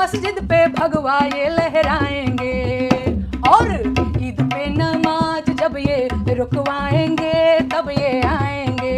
मस्जिद पे भगवा ये लहराएंगे और ईद पे नमाज जब ये रुकवाएंगे तब ये आएंगे।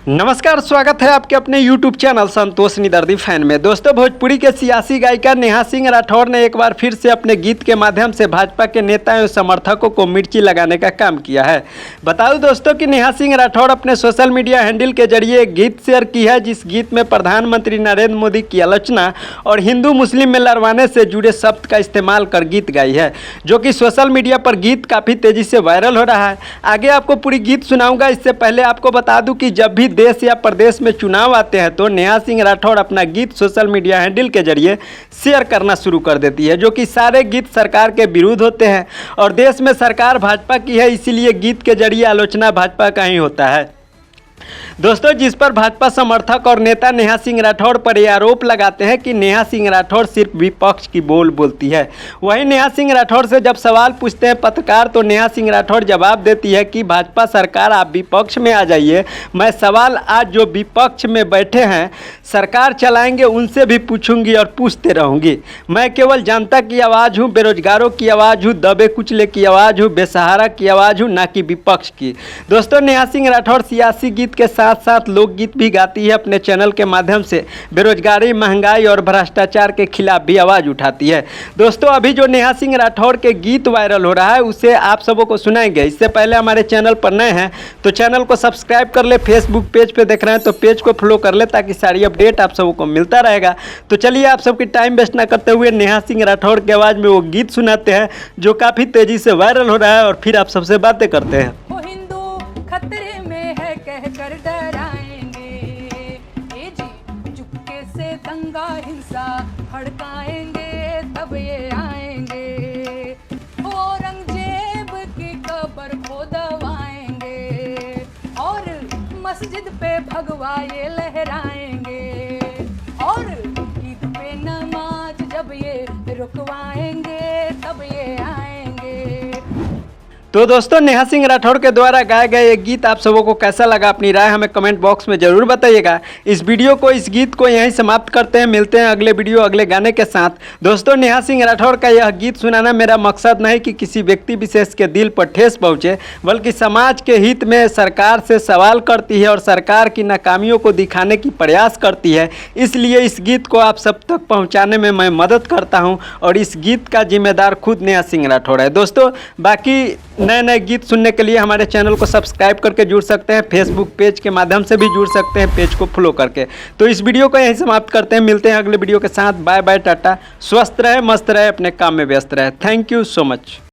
नमस्कार, स्वागत है आपके अपने YouTube चैनल संतोष निदर्दी फैन में। दोस्तों, भोजपुरी के सियासी गायिका नेहा सिंह राठौर ने एक बार फिर से अपने गीत के माध्यम से भाजपा के नेता एवं समर्थकों को मिर्ची लगाने का काम किया है। बता दूं दोस्तों कि नेहा सिंह राठौर अपने सोशल मीडिया हैंडल के जरिए एक गीत शेयर की है, जिस गीत में प्रधानमंत्री नरेंद्र मोदी की आलोचना और हिंदू मुस्लिम में लड़वाने से जुड़े शब्द का इस्तेमाल कर गीत गाई है, जो कि सोशल मीडिया पर गीत काफ़ी तेज़ी से वायरल हो रहा है। आगे आपको पूरी गीत सुनाऊंगा। इससे पहले आपको बता दूं कि जब भी देश या प्रदेश में चुनाव आते हैं तो नेहा सिंह राठौर अपना गीत सोशल मीडिया हैंडल के जरिए शेयर करना शुरू कर देती है, जो कि सारे गीत सरकार के विरुद्ध होते हैं और देश में सरकार भाजपा की है, इसीलिए गीत के जरिए आलोचना भाजपा का ही होता है। दोस्तों, जिस पर भाजपा समर्थक और नेता नेहा सिंह राठौर पर यह आरोप लगाते हैं कि नेहा सिंह राठौर सिर्फ विपक्ष की बोलती है। वहीं नेहा सिंह राठौर से जब सवाल पूछते हैं पत्रकार, तो नेहा सिंह राठौर जवाब देती है कि भाजपा सरकार आप विपक्ष में आ जाइए, मैं सवाल आज जो विपक्ष में बैठे हैं सरकार चलाएंगे उनसे भी पूछूंगी और पूछते रहूंगी। मैं केवल जनता की आवाज़ हूँ, बेरोजगारों की आवाज़ हूँ, दबे कुचले की आवाज़ हूँ, बेसहारा की आवाज़ हूँ, ना कि विपक्ष की। दोस्तों, नेहा सिंह राठौर सियासी गीत के साथ साथ लोकगीत भी गाती है। अपने चैनल के माध्यम से बेरोजगारी, महंगाई और भ्रष्टाचार के खिलाफ भी आवाज़ उठाती है। दोस्तों, अभी जो नेहा सिंह राठौर के गीत वायरल हो रहा है उसे आप सबों को सुनाएंगे। इससे पहले हमारे चैनल पर नए हैं तो चैनल को सब्सक्राइब कर ले। फेसबुक पेज पे देख रहे हैं तो पेज को फॉलो कर ले, ताकि सारी अपडेट आप सबों को मिलता रहेगा। तो चलिए, आप सबकी टाइम वेस्ट ना करते हुए नेहा सिंह राठौर की आवाज़ में वो गीत सुनाते हैं जो काफ़ी तेज़ी से वायरल हो रहा है, और फिर आप सबसे बातें करते हैं। वो हिंदू खतरे में है कहकर डराएंगे, ये जी चुपके से दंगा हिंसा भड़काएंगे तब ये आएंगे। औरंगजेब की कब्र खोदवाएंगे और मस्जिद पे भगवा ये लहराएंगे और ईद पे नमाज जब ये रुकवाएंगे तब ये आएंगे। तो दोस्तों, नेहा सिंह राठौर के द्वारा गाए गए ये गीत आप सबों को कैसा लगा, अपनी राय हमें कमेंट बॉक्स में ज़रूर बताइएगा। इस गीत को यहीं समाप्त करते हैं। मिलते हैं अगले वीडियो अगले गाने के साथ। दोस्तों, नेहा सिंह राठौर का यह गीत सुनाना मेरा मकसद नहीं कि किसी व्यक्ति विशेष के दिल पर ठेस पहुँचे, बल्कि समाज के हित में सरकार से सवाल करती है और सरकार की नाकामियों को दिखाने की प्रयास करती है। इसलिए इस गीत को आप सब तक पहुँचाने में मैं मदद करता हूँ और इस गीत का जिम्मेदार खुद नेहा सिंह राठौर है। दोस्तों, बाकी नए नए गीत सुनने के लिए हमारे चैनल को सब्सक्राइब करके जुड़ सकते हैं। फेसबुक पेज के माध्यम से भी जुड़ सकते हैं, पेज को फॉलो करके। तो इस वीडियो को यहीं समाप्त करते हैं। मिलते हैं अगले वीडियो के साथ। Bye bye, tata. स्वस्थ रहे, मस्त रहे, अपने काम में व्यस्त रहे। Thank you so much.